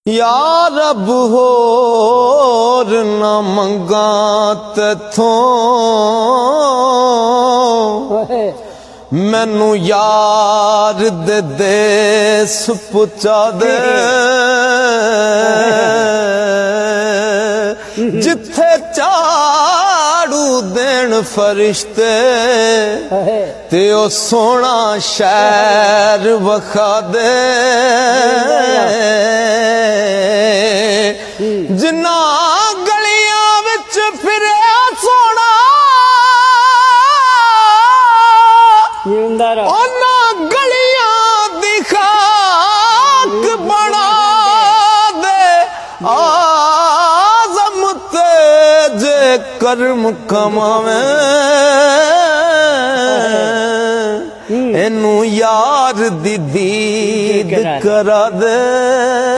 या रब होर न मंगा तैथों मैनू यार दे देस पुचा दे जिथे झाड़ू देन फरिश्ते ते ओ सोना शहर वखा दे जिन्ना गलियां विच फिरे सोना ओना गलियां दी खाक बना दे आज़म ते जे कर्म कमावे एनू यार दी दीद करा दे।